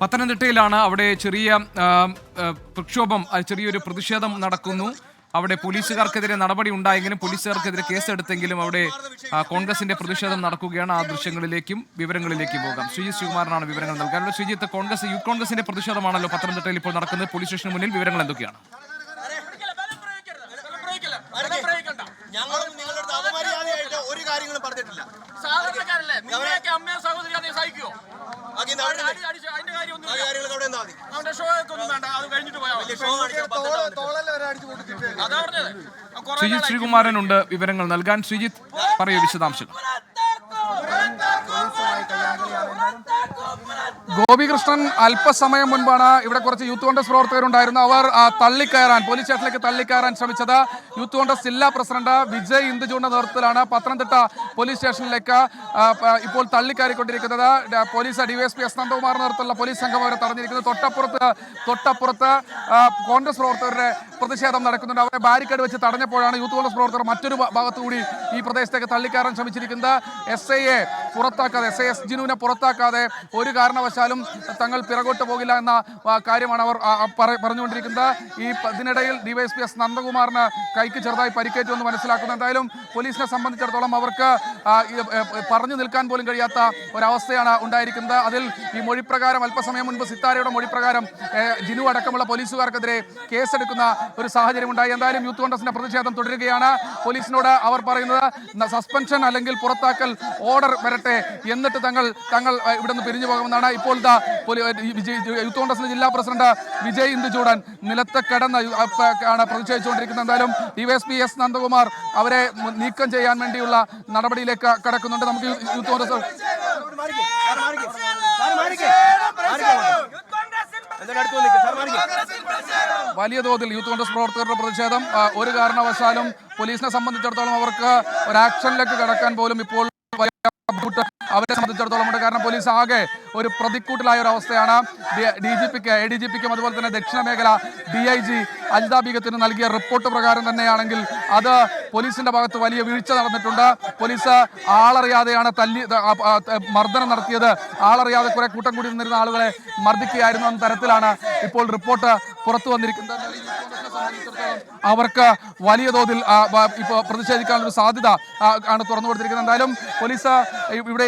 പത്തനംതിട്ടയിലാണ് അവിടെ ചെറിയ പ്രക്ഷോഭം, ചെറിയൊരു പ്രതിഷേധം നടക്കുന്നു. അവിടെ പോലീസുകാർക്കെതിരെ നടപടി ഉണ്ടായെങ്കിലും പോലീസുകാർക്കെതിരെ കേസെടുത്തെങ്കിലും അവിടെ കോൺഗ്രസിന്റെ പ്രതിഷേധം നടക്കുകയാണ്. ആ ദൃശ്യങ്ങളിലേക്കും വിവരങ്ങളിലേക്കും പോകാം. ശ്രീജിത്ത് ശ്രീകുമാരനാണ് വിവരങ്ങൾ നൽകാറുള്ളത്. ശ്രീജിത്ത്, യൂത്ത് കോൺഗ്രസിന്റെ പ്രതിഷേധമാണല്ലോ പത്തനംതിട്ടയിൽ ഇപ്പോൾ നടക്കുന്നത്. പോലീസ് സ്റ്റേഷന് മുന്നിൽ വിവരങ്ങൾ എന്തൊക്കെയാണ്? ഞങ്ങളും നിങ്ങളുടെ അപമര്യാദയായിട്ട് ഒരു കാര്യങ്ങളും പറഞ്ഞിട്ടില്ല. ശ്രീജിത്ത് ശ്രീകുമാരനുണ്ട് വിവരങ്ങൾ നൽകാൻ. ശ്രീജിത്ത്, പറയൂ വിശദാംശങ്ങൾ. ഗോപികൃഷ്ണൻ, അല്പസമയം മുൻപാണ് ഇവിടെ കുറച്ച് യൂത്ത് കോൺഗ്രസ് പ്രവർത്തകരുണ്ടായിരുന്നു. അവർ തള്ളിക്കയറാൻ, പോലീസ് സ്റ്റേഷനിലേക്ക് തള്ളിക്കയറാൻ ശ്രമിച്ചത്. യൂത്ത് കോൺഗ്രസ് ജില്ലാ പ്രസിഡന്റ് വിജയ് ഇന്ദുജുവിന്റെ നേതൃത്വത്തിലാണ് പത്തനംതിട്ട പോലീസ് സ്റ്റേഷനിലേക്ക് ഇപ്പോൾ തള്ളിക്കയറിക്കൊണ്ടിരിക്കുന്നത്. പോലീസ് ഡിവൈഎസ്പി എസ് നന്ദകുമാറിന്റെ നേതൃത്വത്തിലുള്ള പോലീസ് സംഘം അവരെ തടഞ്ഞിരിക്കുന്നത്. തൊട്ടപ്പുറത്ത് കോൺഗ്രസ് പ്രവർത്തകരുടെ പ്രതിഷേധം നടക്കുന്നുണ്ട്. അവരെ ബാരിക്കേഡ് വെച്ച് തടഞ്ഞപ്പോഴാണ് യൂത്ത് കോൺഗ്രസ് പ്രവർത്തകർ മറ്റൊരു ഭാഗത്തുകൂടി ഈ പ്രദേശത്തേക്ക് തള്ളിക്കയറാൻ ശ്രമിച്ചിരിക്കുന്നത്. എസ് ജിനുവിനെ പുറത്താക്കാതെ ഒരു കാരണവശാലും തങ്ങൾ പിറകോട്ട് പോകില്ല എന്ന കാര്യമാണ് അവർ പറഞ്ഞുകൊണ്ടിരിക്കുന്നത്. ഇതിനിടയിൽ ഡിവൈഎസ്പി എസ് നന്ദകുമാറിന് കൈക്ക് ചെറുതായി പരിക്കേറ്റു എന്ന് മനസ്സിലാക്കുന്നു. എന്തായാലും പോലീസിനെ സംബന്ധിച്ചിടത്തോളം അവർക്ക് പറഞ്ഞു നിൽക്കാൻ പോലും കഴിയാത്ത ഒരവസ്ഥയാണ് ഉണ്ടായിരിക്കുന്നത്. അതിൽ ഈ മൊഴിപ്രകാരം അല്പസമയം മുൻപ് സിത്താരയുടെ മൊഴിപ്രകാരം ജിനു അടക്കമുള്ള പോലീസുകാർക്കെതിരെ കേസെടുക്കുന്ന ഒരു സാഹചര്യം ഉണ്ടായി. എന്തായാലും യൂത്ത് കോൺഗ്രസിന്റെ പ്രതിഷേധം തുടരുകയാണ്. പോലീസിനോട് അവർ പറയുന്നത് സസ്പെൻഷൻ അല്ലെങ്കിൽ പുറത്താക്കൽ ഓർഡർ വരട്ടെ, എന്നിട്ട് തങ്ങൾ ഇവിടെ നിന്ന് പിരിഞ്ഞു പോകുമെന്നാണ്. ഇപ്പോൾ യൂത്ത് കോൺഗ്രസിന്റെ ജില്ലാ പ്രസിഡന്റ് വിജയ് ഇന്ദുചൂടൻ നിലത്ത് കിടന്ന് പ്രതിഷേധിച്ചുകൊണ്ടിരിക്കുന്നത്. എന്തായാലും ഡിവൈഎസ്പി എസ് നന്ദകുമാർ അവരെ നീക്കം ചെയ്യാൻ വേണ്ടിയുള്ള നടപടിയിലേക്ക് കടക്കുന്നുണ്ട്. നമുക്ക് യൂത്ത് കോൺഗ്രസ് വലിയ തോതിൽ യൂത്ത് കോൺഗ്രസ് പ്രവർത്തകരുടെ പ്രതിഷേധം ഒരു കാരണവശാലും പോലീസിനെ സംബന്ധിച്ചിടത്തോളം അവർക്ക് ഒരു ആക്ഷനിലേക്ക് കടക്കാൻ പോലും ഇപ്പോൾ അവരെ സംബന്ധിച്ചിടത്തോളം ഉണ്ട്. കാരണം പോലീസ് ആകെ ഒരു പ്രതിക്കൂട്ടിലായ ഒരു അവസ്ഥയാണ്. ADGPക്കും അതുപോലെ തന്നെ ദക്ഷിണ മേഖല DIG അജിത ബീഗത്തിന് നൽകിയ റിപ്പോർട്ട് പ്രകാരം തന്നെയാണെങ്കിൽ അത് പോലീസിന്റെ ഭാഗത്ത് വലിയ വീഴ്ച നടന്നിട്ടുണ്ട്. പോലീസ് ആളറിയാതെയാണ് മർദ്ദനം നടത്തിയത്. ആളറിയാതെ കുറെ കൂട്ടം കൂടി നിന്നിരുന്ന ആളുകളെ മർദ്ദിക്കുകയായിരുന്നു എന്ന തരത്തിലാണ് ഇപ്പോൾ റിപ്പോർട്ട് പുറത്തു വന്നിരിക്കുന്നത്. അവർക്ക് വലിയ തോതിൽ ഇപ്പോൾ പ്രതിഷേധിക്കാനുള്ള സാധ്യത ആണ് തുറന്നു കൊടുത്തിരിക്കുന്നത്. എന്തായാലും പോലീസ്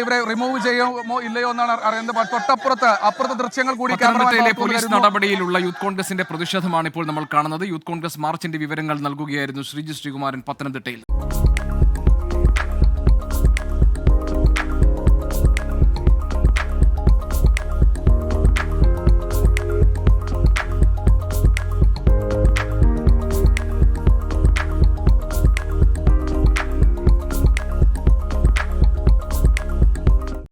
ഇവരെ റിമൂവ് ചെയ്യുമോ ഇല്ലയോ എന്നാണ് അറിയുന്നത്. അപ്പുറത്തെ ദൃശ്യങ്ങൾ കൂടി പോലീസ് നടപടിയിലുള്ള യൂത്ത് കോൺഗ്രസിന്റെ പ്രതിഷേധമാണ് ഇപ്പോൾ നമ്മൾ കാണുന്നത്. യൂത്ത് കോൺഗ്രസ് മാർച്ചിന്റെ വിവരങ്ങൾ നൽകുകയായിരുന്നു ശ്രീജിത്ത് ശ്രീകുമാരൻ പത്തനംതിട്ടയിൽ.